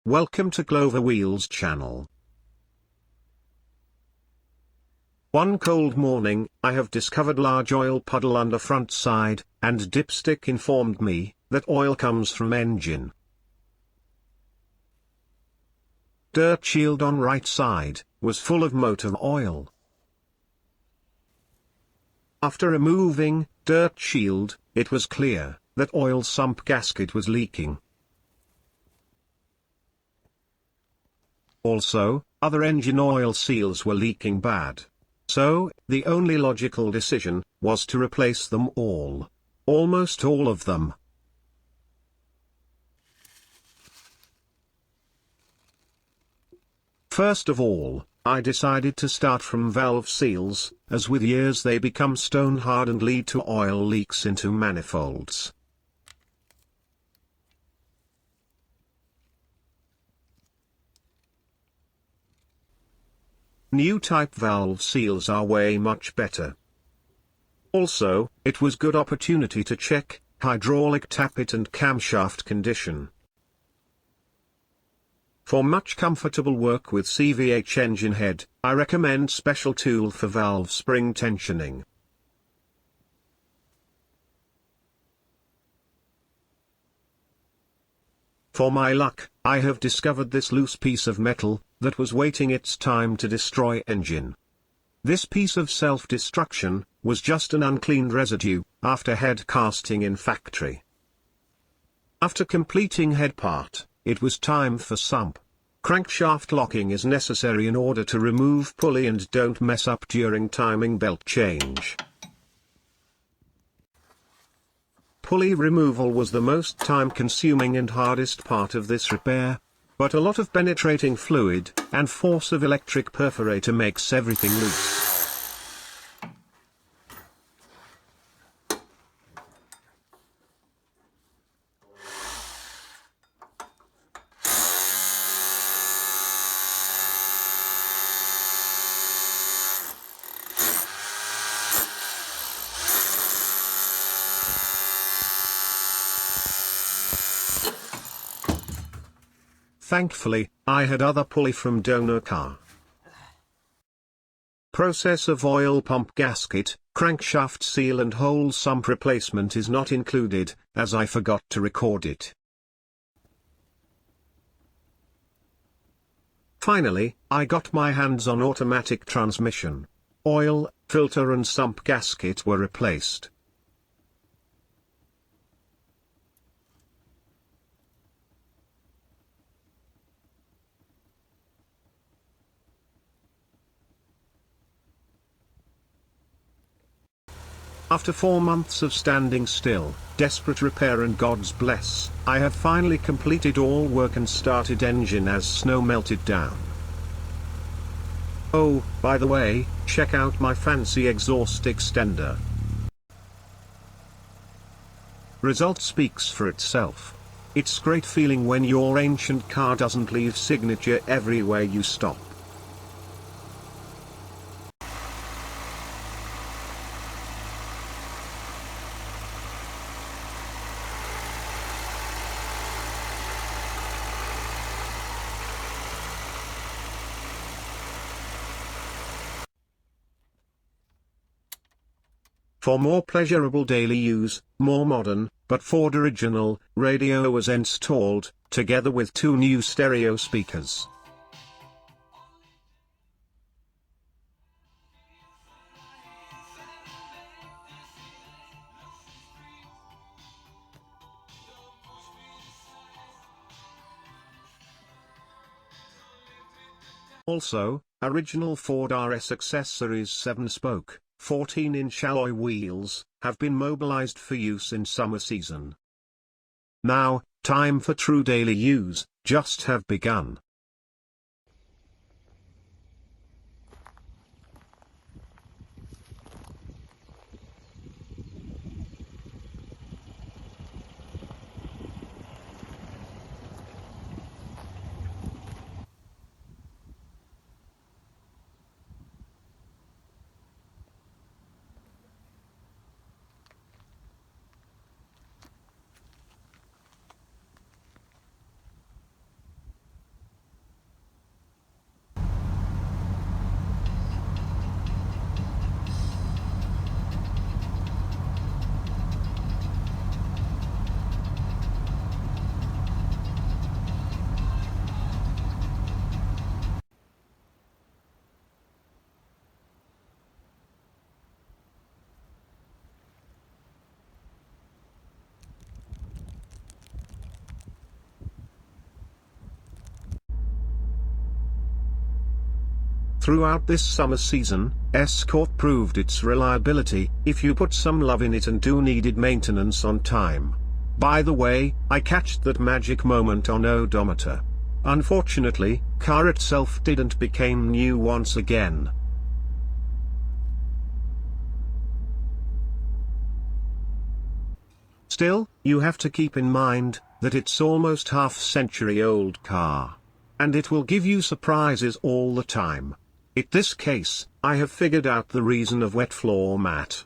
welcome to Clover Wheels channel. One cold morning, I have discovered large oil puddle under front side, and dipstick informed me that oil comes from engine. Dirt shield on right side was full of motor oil. After removing dirt shield, it was clear that oil sump gasket was leaking. Also, other engine oil seals were leaking bad. So, the only logical decision was to replace them all. Almost all of them. First of all, I decided to start from valve seals, as with years they become stone hard and lead to oil leaks into manifolds. New type valve seals are way much better. Also, it was good opportunity to check hydraulic tappet and camshaft condition. For much comfortable work with CVH engine head, I recommend special tool for valve spring tensioning. For my luck, I have discovered this loose piece of metal that was waiting its time to destroy engine. This piece of self-destruction was just an uncleaned residue after head casting in factory. After completing head part, it was time for sump. Crankshaft locking is necessary in order to remove pulley and don't mess up during timing belt change. Pulley removal was the most time-consuming and hardest part of this repair, but a lot of penetrating fluid and force of electric perforator makes everything loose. Thankfully, I had other pulley from donor car. Process of oil pump gasket, crankshaft seal and whole sump replacement is not included, as I forgot to record it. Finally, I got my hands on automatic transmission. Oil, filter and sump gasket were replaced. After 4 months of standing still, desperate repair and God's bless, I have finally completed all work and started engine as snow melted down. Oh, by the way, check out my fancy exhaust extender. Result speaks for itself. It's great feeling when your ancient car doesn't leave signature everywhere you stop. For more pleasurable daily use, more modern, but Ford original, radio was installed, together with 2 new stereo speakers. Also, original Ford RS accessories 7-spoke, 14-inch alloy wheels, have been mobilized for use in summer season. Now, time for true daily use, just have begun. Throughout this summer season, Escort proved its reliability if you put some love in it and do needed maintenance on time. By the way, I catched that magic moment on odometer. Unfortunately, car itself didn't became new once again. Still, you have to keep in mind that it's almost half-century old car. And it will give you surprises all the time. In this case, I have figured out the reason of wet floor mat.